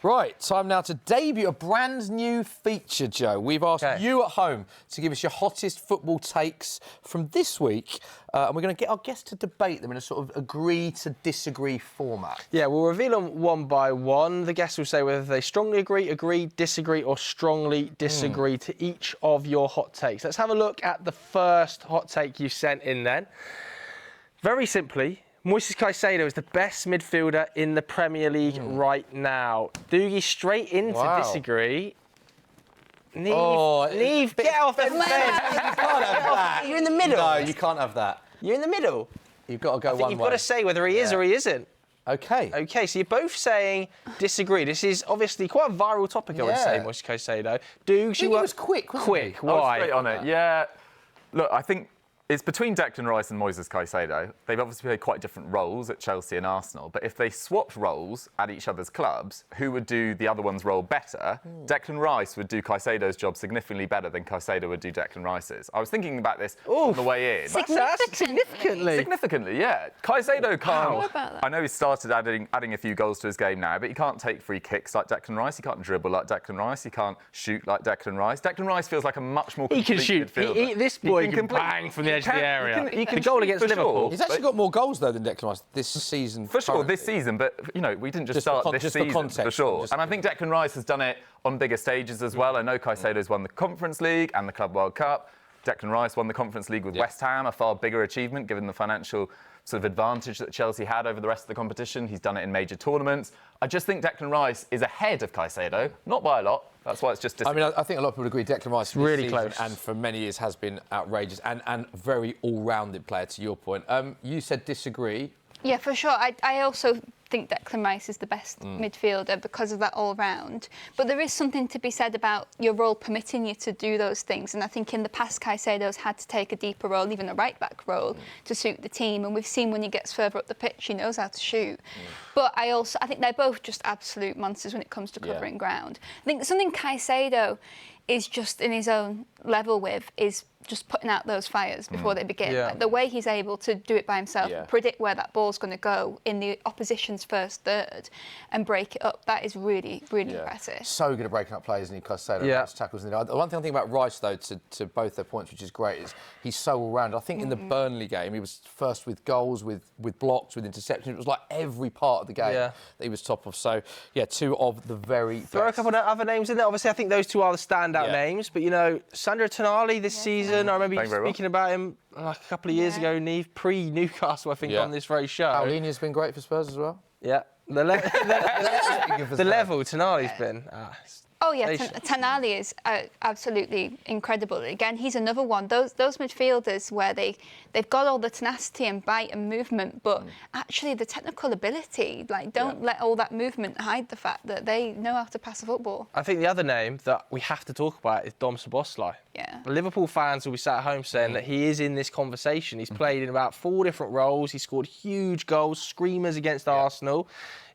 Right, time now to debut a brand new feature, Joe. We've asked you at home to give us your hottest football takes from this week, and we're going to get our guests to debate them in a sort of agree to disagree format. Yeah, we'll reveal them one by one. The guests will say whether they strongly agree, disagree, or strongly disagree to each of your hot takes. Let's have a look at the first hot take you sent in then. Very simply, Moises Caicedo is the best midfielder in the Premier League right now. Dougie straight into disagree. Nieve, get off the fence. You can't have that. You're in the middle. No, you can't have that. You're in the middle. You've got to go one way. You've got to say whether he is or he isn't. OK. OK, so you're both saying disagree. This is obviously quite a viral topic, I would say, Moises Caicedo. Dougie, you was quick, wasn't quick. he? Why? I was straight on it, yeah. Look, I think it's between Declan Rice and Moises Caicedo. They've obviously played quite different roles at Chelsea and Arsenal, but if they swapped roles at each other's clubs, who would do the other one's role better? Declan Rice would do Caicedo's job significantly better than Caicedo would do Declan Rice's. I was thinking about this on the way in. Significantly. Significantly, yeah. Caicedo can't. About that? I know he's started adding a few goals to his game now, but he can't take free kicks like Declan Rice. He can't dribble like Declan Rice. He can't shoot like Declan Rice. Declan Rice feels like a much more complete midfielder. This boy can bang from the edge of the area. He can the goal against Liverpool. He's actually got more goals, though, than Declan Rice this season. For sure, this season, but, you know, we didn't just start this season, context, for sure. And I think Declan Rice has done it on bigger stages as well. I know Caicedo's won the Conference League and the Club World Cup. Declan Rice won the Conference League with West Ham, a far bigger achievement given the financial sort of advantage that Chelsea had over the rest of the competition. He's done it in major tournaments. I just think Declan Rice is ahead of Caicedo, not by a lot. That's why it's just... I mean, I think a lot of people agree Declan Rice is really close, and for many years has been outrageous and very all-rounded player, to your point. You said disagree. Yeah, for sure. I also think Declan Rice is the best midfielder because of that all-round. But there is something to be said about your role permitting you to do those things. And I think in the past, Caicedo's had to take a deeper role, even a right-back role, to suit the team. And we've seen when he gets further up the pitch, he knows how to shoot. But I think they're both just absolute monsters when it comes to covering ground. I think something Caicedo is just in his own level with is just putting out those fires before they begin. Like the way he's able to do it by himself, predict where that ball's going to go in the opposition's first third and break it up, that is really, really impressive. So good at breaking up plays, and he Caicedo tackles. The one thing I think about Rice, though, to both their points, which is great, is he's so all-round. I think in the Burnley game, he was first with goals, with blocks, with interceptions. It was like every part of the game that he was top of. So, yeah, two of the very best. Throw a couple of other names in there. Obviously, I think those two are the standout names. But, you know, Sandro Tonali this season, I remember you speaking about him like a couple of years ago, Nieve, pre-Newcastle, I think, on this very show. Paulinho's been great for Spurs as well. Yeah. The level Tonali's been... Oh, yeah, Tonali is absolutely incredible. Again, he's another one. Those midfielders where they've got all the tenacity and bite and movement, but actually the technical ability, like, don't let all that movement hide the fact that they know how to pass a football. I think the other name that we have to talk about is Dom Szoboszlai. Yeah. Liverpool fans will be sat at home saying that he is in this conversation. He's played in about 4 different roles. He scored huge goals, screamers against Arsenal.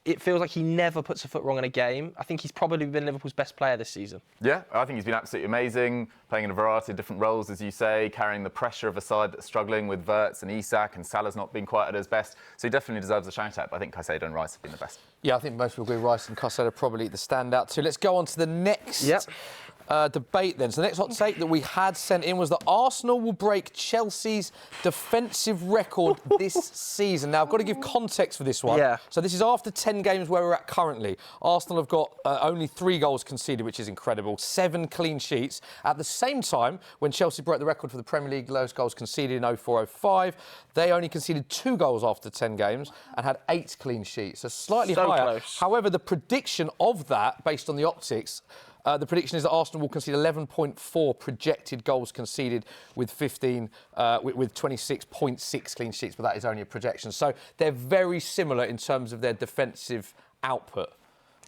It feels like he never puts a foot wrong in a game. I think he's probably been Liverpool's best player this season. Yeah, I think he's been absolutely amazing, playing in a variety of different roles, as you say, carrying the pressure of a side that's struggling with Wirtz and Isak, and Salah's not been quite at his best. So he definitely deserves a shout-out, but I think Caicedo and Rice have been the best. Yeah, I think most people agree Rice and Caicedo are probably the standout too. Let's go on to the next debate then. So the next hot take that we had sent in was that Arsenal will break Chelsea's defensive record this season. Now, I've got to give context for this one. So this is after 10 games where we're at currently. Arsenal have got only 3 goals conceded, which is incredible, 7 clean sheets. At the same time, when Chelsea broke the record for the Premier League lowest goals conceded in 04-05, they only conceded 2 goals after 10 games and had 8 clean sheets, so slightly higher. Close. However, the prediction of that, based on the optics, the prediction is that Arsenal will concede 11.4 projected goals conceded with 26.6 clean sheets, but that is only a projection. So they're very similar in terms of their defensive output.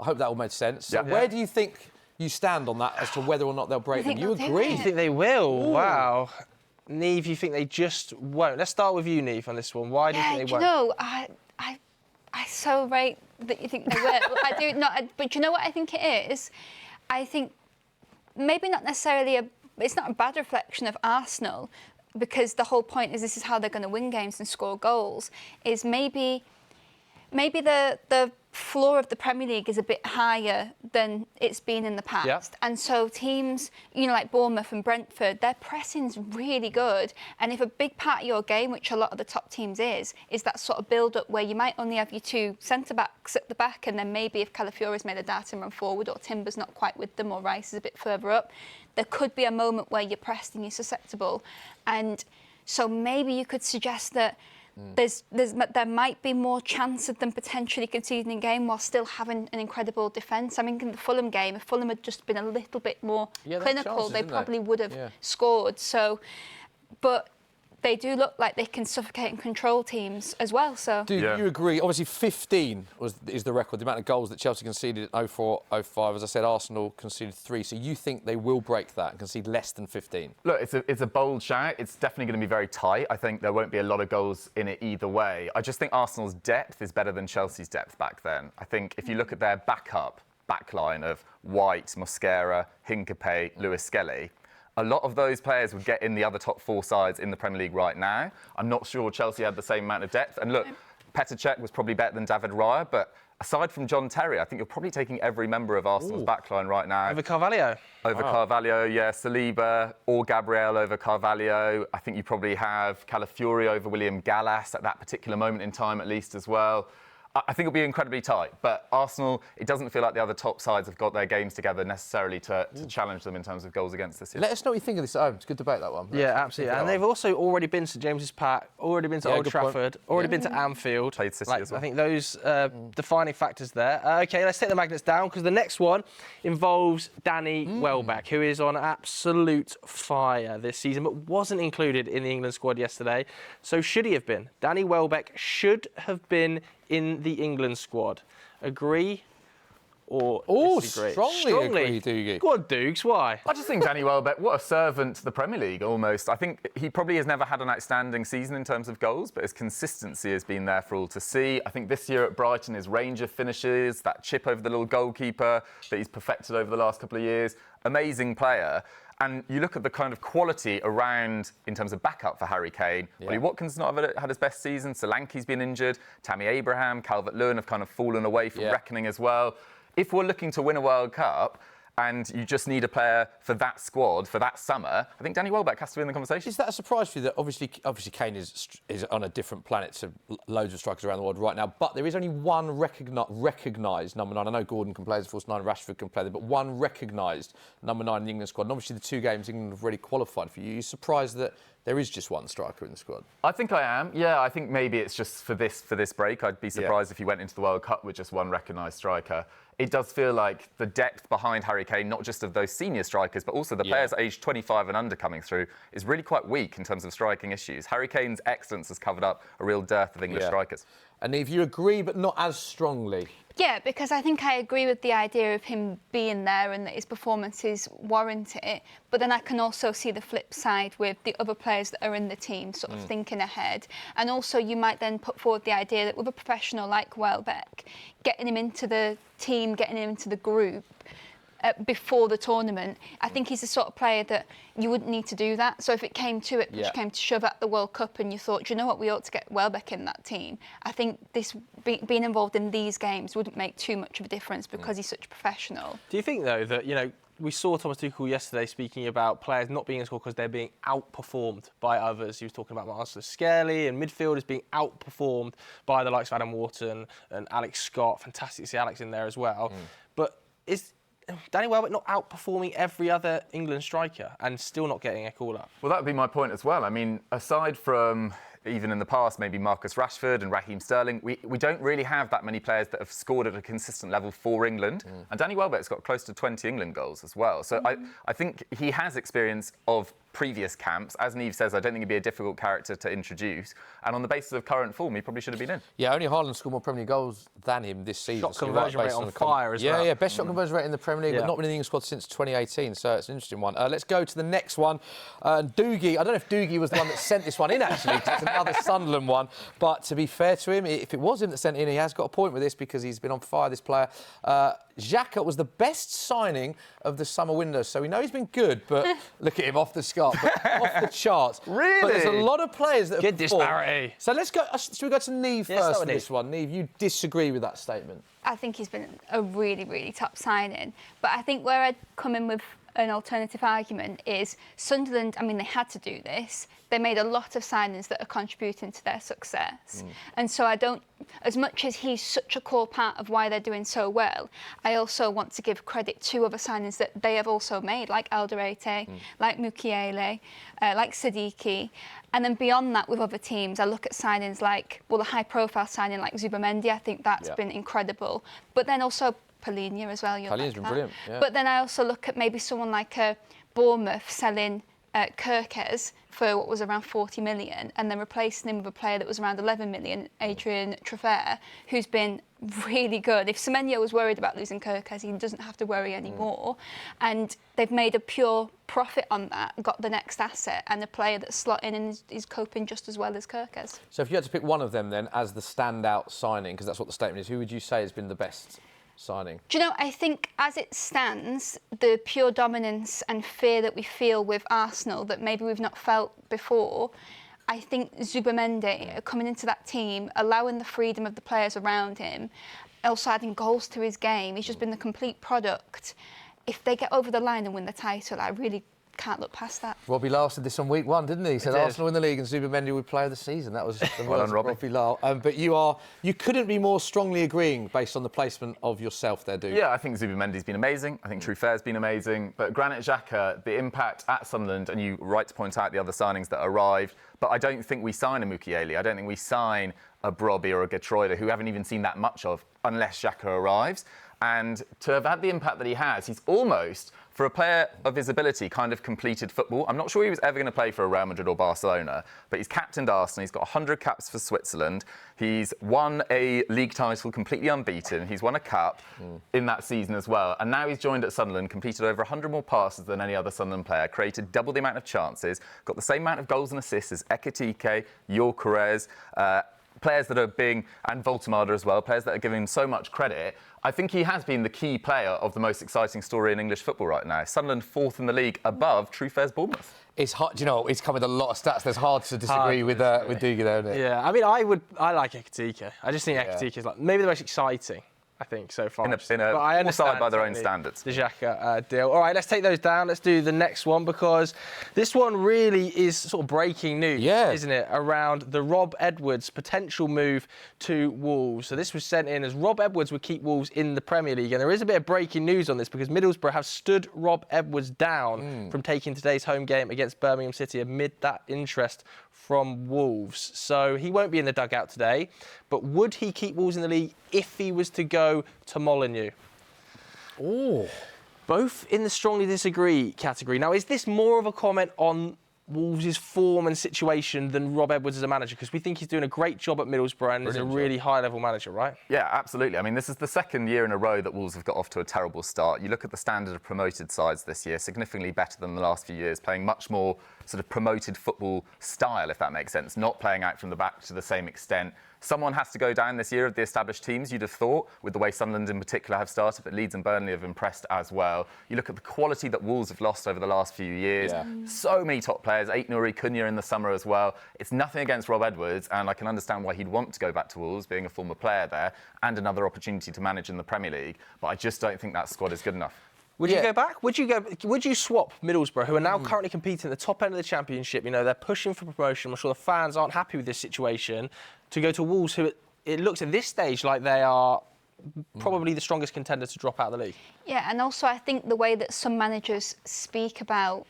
I hope that all made sense. So where do you think you stand on that as to whether or not they'll break them? You agree? You think they will? Ooh. Wow. Nieve, you think they just won't? Let's start with you, Nieve, on this one. Why do you think they won't? No, I so rate that you think they will. I do not. But you know what I think it is? I think maybe not necessarily it's not a bad reflection of Arsenal, because the whole point is this is how they're going to win games and score goals, is maybe the floor of the Premier League is a bit higher than it's been in the past. Yeah. And so teams, like Bournemouth and Brentford, their pressing's really good. And if a big part of your game, which a lot of the top teams is that sort of build-up where you might only have your 2 centre-backs at the back, and then maybe if Calafiori's made a dart and run forward, or Timber's not quite with them, or Rice is a bit further up, there could be a moment where you're pressed and you're susceptible. And so maybe you could suggest that there might be more chance of them potentially conceding a game while still having an incredible defence. I mean, in the Fulham game, if Fulham had just been a little bit more clinical, chances, they probably would have scored. So, but they do look like they can suffocate and control teams as well. So, do you agree? Obviously, 15 is the record, the amount of goals that Chelsea conceded in 04-05. As I said, Arsenal conceded 3. So you think they will break that and concede less than 15? Look, it's a bold shout. It's definitely going to be very tight. I think there won't be a lot of goals in it either way. I just think Arsenal's depth is better than Chelsea's depth back then. I think if you look at their backline of White, Mosquera, Hincapié, Lewis Skelly, a lot of those players would get in the other top 4 sides in the Premier League right now. I'm not sure Chelsea had the same amount of depth. And look, Petr Cech was probably better than David Raya, but aside from John Terry, I think you're probably taking every member of Arsenal's backline right now. Over Carvalho. Carvalho, yeah. Saliba or Gabriel over Carvalho. I think you probably have Calafiori over William Gallas at that particular moment in time, at least, as well. I think it'll be incredibly tight, but Arsenal, it doesn't feel like the other top sides have got their games together necessarily to challenge them in terms of goals against this year. Let us know what you think of this at home. It's a good debate, that one. Yeah, absolutely. And they've also already been to James's Park, already been to Old Trafford, already been to Anfield. Played City as well. I think those defining factors there. OK, let's take the magnets down, because the next one involves Danny Welbeck, who is on absolute fire this season, but wasn't included in the England squad yesterday. So should he have been? Danny Welbeck should have been in the England squad. Agree or disagree? Strongly agree, Dougie. Go on, Dukes, why? I just think Danny Welbeck, what a servant to the Premier League, almost. I think he probably has never had an outstanding season in terms of goals, but his consistency has been there for all to see. I think this year at Brighton, his range of finishes, that chip over the little goalkeeper that he's perfected over the last couple of years, amazing player. And you look at the kind of quality around in terms of backup for Harry Kane. Yeah. Ollie Watkins not had his best season. Solanke's been injured. Tammy Abraham, Calvert-Lewin have kind of fallen away from reckoning as well. If we're looking to win a World Cup and you just need a player for that squad, for that summer, I think Danny Welbeck has to be in the conversation. Is that a surprise for you that obviously Kane is on a different planet to loads of strikers around the world right now, but there is only one recognised number 9. I know Gordon can play as a false 9, Rashford can play there, but one recognised number 9 in the England squad. And obviously the 2 games England have already qualified for you. Are you surprised that there is just one striker in the squad? I think I am. Yeah, I think maybe it's just for this break. I'd be surprised if he went into the World Cup with just one recognised striker. It does feel like the depth behind Harry Kane, not just of those senior strikers, but also the players aged 25 and under coming through, is really quite weak in terms of striking issues. Harry Kane's excellence has covered up a real dearth of English strikers. And Nieve, you agree, but not as strongly. Yeah, because I think I agree with the idea of him being there and that his performances warrant it. But then I can also see the flip side with the other players that are in the team sort of thinking ahead. And also you might then put forward the idea that with a professional like Welbeck, getting him into the team, getting him into the group before the tournament, I think he's the sort of player that you wouldn't need to do that. So if it came to it, push came to shove at the World Cup and you thought, do you know what, we ought to get Welbeck in that team, I think this being involved in these games wouldn't make too much of a difference because he's such a professional. Do you think, though, that, we saw Thomas Tuchel yesterday speaking about players not being in squad because they're being outperformed by others. He was talking about Moises Caicedo and midfielders being outperformed by the likes of Adam Wharton and Alex Scott. Fantastic to see Alex in there as well. But is Danny Welbeck not outperforming every other England striker and still not getting a call-up? Well, that would be my point as well. I mean, aside from even in the past, maybe Marcus Rashford and Raheem Sterling, we don't really have that many players that have scored at a consistent level for England. And Danny Welbeck's got close to 20 England goals as well. So I think he has experience of previous camps. As Nieve says, I don't think he'd be a difficult character to introduce. And on the basis of current form, he probably should have been in. Yeah, only Haaland scored more Premier League goals than him this season. Shot conversion rate on fire as well. Yeah, best shot conversion rate in the Premier League, but not been in the England squad since 2018, so it's an interesting one. Let's go to the next one. Dougie, I don't know if Dougie was the one that sent this one in, actually, because it's another Sunderland one. But to be fair to him, if it was him that sent it in, he has got a point with this because he's been on fire, this player. Xhaka was the best signing of the summer window, so we know he's been good, but look at him off the sky. sharp, but off the charts. Really? But there's a lot of players that Good disparity. So let's go. Should we go to Nieve first for this one? Nieve, you disagree with that statement? I think he's been a really, really top signing. But I think where I'd come in with an alternative argument is Sunderland, I mean, they had to do this. They made a lot of signings that are contributing to their success. And so I don't, as much as he's such a core part of why they're doing so well, I also want to give credit to other signings that they have also made, like Alderete, like Mukiele, like Siddiqui. And then beyond that, with other teams, I look at signings like, well, a high-profile signing like Zubamendi, I think that's been incredible. But then also Palhinha as well. Palhinha's been brilliant, yeah. But then I also look at maybe someone like Bournemouth selling Kerkez for what was around 40 million and then replacing him with a player that was around 11 million, Adrian Traffer, who's been really good. If Semenyo was worried about losing Kerkez, he doesn't have to worry anymore. And they've made a pure profit on that, got the next asset and a player that's slotting and is coping just as well as Kerkez. So if you had to pick one of them then as the standout signing, because that's what the statement is, who would you say has been the best signing? Do you know, I think as it stands, the pure dominance and fear that we feel with Arsenal that maybe we've not felt before, I think Zubamendi coming into that team, allowing the freedom of the players around him, also adding goals to his game, he's just been the complete product. If they get over the line and win the title, I really can't look past that. Robbie Lyle said this on week 1, didn't he? He said Arsenal win the league and Zubamendi would player of the season. That was the words of Robbie Lyle. But you couldn't be more strongly agreeing based on the placement of yourself there, Dougie. Yeah, I think Zubamendi's been amazing. I think Truffaut's been amazing. But Granit Xhaka, the impact at Sunderland, and you right to point out the other signings that arrived, but I don't think we sign a Mukiele. I don't think we sign a Brobby or a Getroida, who we haven't even seen that much of, unless Xhaka arrives. And to have had the impact that he has, he's almost, for a player of his ability, kind of completed football. I'm not sure he was ever going to play for a Real Madrid or Barcelona, but he's captained Arsenal. He's got 100 caps for Switzerland. He's won a league title completely unbeaten. He's won a cup in that season as well. And now he's joined at Sunderland, completed over 100 more passes than any other Sunderland player, created double the amount of chances, got the same amount of goals and assists as Ekitike, Gyökeres, players that are being, and Voltemada as well, players that are giving so much credit. I think he has been the key player of the most exciting story in English football right now. Sunderland 4th in the league, above Truffaut's Bournemouth. It's hard, you know, it's come with a lot of stats. There's hard to disagree with Dougie there, isn't it? Yeah, I mean, I like Ekitike. I just think Ekitike is like maybe the most exciting, I think, so far. But I understand by their own standards. The Xhaka deal. All right, let's take those down. Let's do the next one, because this one really is sort of breaking news, isn't it, around the Rob Edwards potential move to Wolves. So this was sent in as Rob Edwards would keep Wolves in the Premier League. And there is a bit of breaking news on this because Middlesbrough have stood Rob Edwards down from taking today's home game against Birmingham City amid that interest from Wolves. So he won't be in the dugout today, but would he keep Wolves in the league if he was to go to Molineux? Oh. Both in the strongly disagree category. Now, is this more of a comment on Wolves' form and situation than Rob Edwards as a manager? Because we think he's doing a great job at Middlesbrough and is a really high-level manager, right? Yeah, absolutely. I mean, this is the second year in a row that Wolves have got off to a terrible start. You look at the standard of promoted sides this year, significantly better than the last few years, playing much more sort of promoted football style, if that makes sense, not playing out from the back to the same extent. Someone has to go down this year of the established teams, you'd have thought, with the way Sunderland in particular have started, but Leeds and Burnley have impressed as well. You look at the quality that Wolves have lost over the last few years. So many top players, Aït-Nouri, Cunha in the summer as well. It's nothing against Rob Edwards, and I can understand why he'd want to go back to Wolves, being a former player there, and another opportunity to manage in the Premier League. But I just don't think that squad is good enough. Would you go back? Would you swap Middlesbrough, who are now currently competing at the top end of the Championship? You know, they're pushing for promotion. I'm sure the fans aren't happy with this situation. To go to Wolves, who it looks at this stage like they are probably the strongest contender to drop out of the league. Yeah, and also I think the way that some managers speak about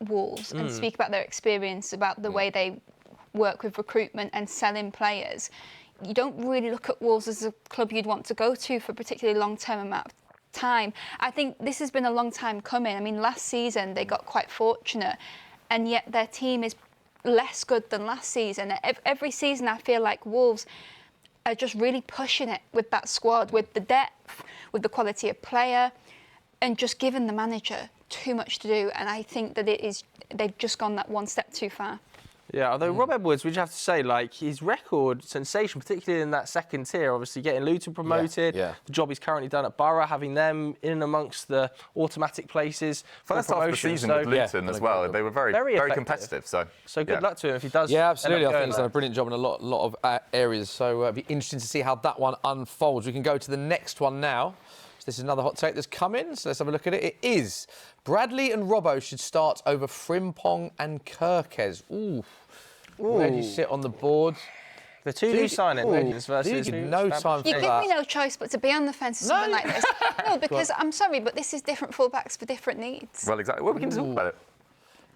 Wolves and speak about their experience, about the way they work with recruitment and selling players, you don't really look at Wolves as a club you'd want to go to for a particularly long-term amount of time. I think this has been a long time coming. I mean, last season they got quite fortunate, and yet their team is less good than last season. Every season I feel like Wolves are just really pushing it with that squad, with the depth, with the quality of player, and just giving the manager too much to do. And I think that they've just gone that one step too far. Yeah, although Rob Edwards, would you have to say, like, his record, sensation, particularly in that second tier, obviously getting Luton promoted, the job he's currently done at Borough, having them in and amongst the automatic places. First half of the season with Luton as well, they were very competitive. So good luck to him if he does. Yeah, absolutely. I think he's done a brilliant job in a lot of areas. So it'll be interesting to see how that one unfolds. We can go to the next one now. This is another hot take that's come in, so let's have a look at it. It is Bradley and Robbo should start over Frimpong and Kerkez. Ooh. Where do you sit on the board? The two new signings versus no time for You give me no choice but to be on the fence of something like this. No, because I'm sorry, but this is different fullbacks for different needs. Well, exactly. Well, we can talk about it.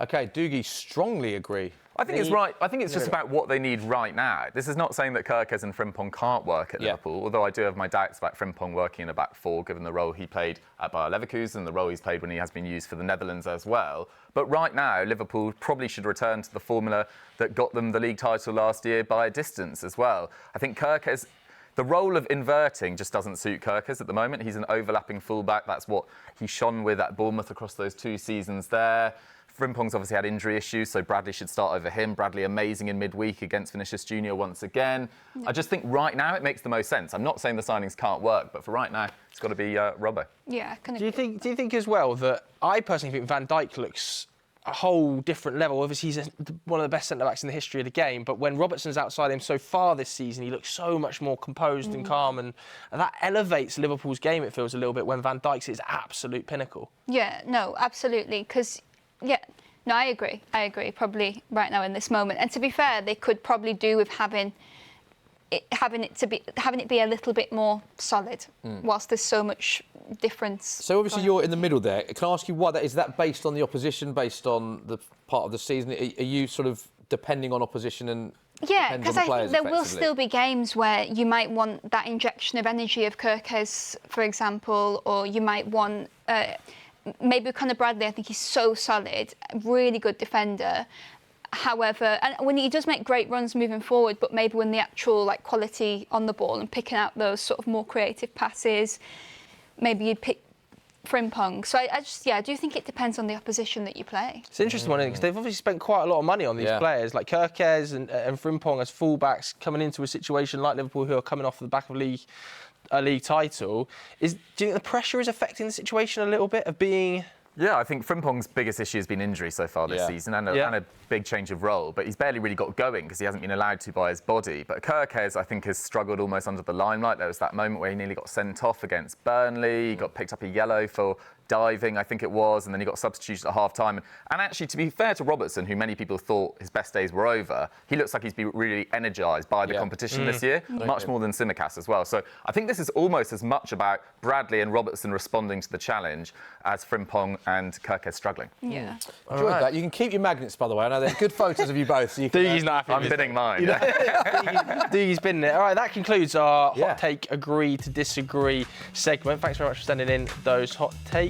OK, Dougie, strongly agree. I think it's right. I think it's just about what they need right now. This is not saying that Kerkez and Frimpong can't work at Liverpool, although I do have my doubts about Frimpong working in a back four, given the role he played at Bayer Leverkusen and the role he's played when he has been used for the Netherlands as well. But right now, Liverpool probably should return to the formula that got them the league title last year by a distance as well. I think Kerkez, the role of inverting just doesn't suit Kerkez at the moment. He's an overlapping fullback. That's what he shone with at Bournemouth across those 2 seasons there. Frimpong's obviously had injury issues, so Bradley should start over him. Bradley amazing in midweek against Vinicius Junior once again. I just think right now it makes the most sense. I'm not saying the signings can't work, but for right now, it's got to be Robbo. Yeah, Do you think as well that I personally think Van Dijk looks a whole different level? Obviously, he's one of the best centre-backs in the history of the game, but when Robertson's outside him so far this season, he looks so much more composed and calm, and that elevates Liverpool's game, it feels a little bit, when Van Dijk's at his absolute pinnacle. Yeah, no, absolutely, because, no, I agree, probably right now in this moment. And to be fair, they could probably do with having it be a little bit more solid, whilst there's so much difference. So obviously you're in the middle there. Can I ask you why that is? That based on the opposition, based on the part of the season? Are you sort of depending on opposition and? Yeah, because I think there will still be games where you might want that injection of energy of Kerkez, for example, or you might want. Maybe Conor Bradley, I think he's so solid, really good defender. However, and when he does make great runs moving forward, but maybe when the actual quality on the ball and picking out those sort of more creative passes, maybe you'd pick Frimpong. So I do think it depends on the opposition that you play. It's an interesting one, because they've obviously spent quite a lot of money on these players, like Kerkez and Frimpong as fullbacks, coming into a situation like Liverpool, who are coming off the back of a league title. Do you think the pressure is affecting the situation a little bit of being? Yeah, I think Frimpong's biggest issue has been injury so far this season and a big change of role, but he's barely really got going because he hasn't been allowed to by his body. But Kerkez, I think, has struggled almost under the limelight. There was that moment where he nearly got sent off against Burnley, he got picked up a yellow for diving, I think it was, and then he got substituted at half-time. And actually, to be fair to Robertson, who many people thought his best days were over, he looks like he's been really energised by the competition this year, much more than Tsimikas as well. So I think this is almost as much about Bradley and Robertson responding to the challenge as Frimpong and Kerkez struggling. Yeah. Enjoyed that. You can keep your magnets, by the way. I know they're good photos of you both. So you can, Dougie's not happy. I'm bidding mine. Dougie's been there. All right, that concludes our hot take, agree to disagree segment. Thanks very much for sending in those hot takes.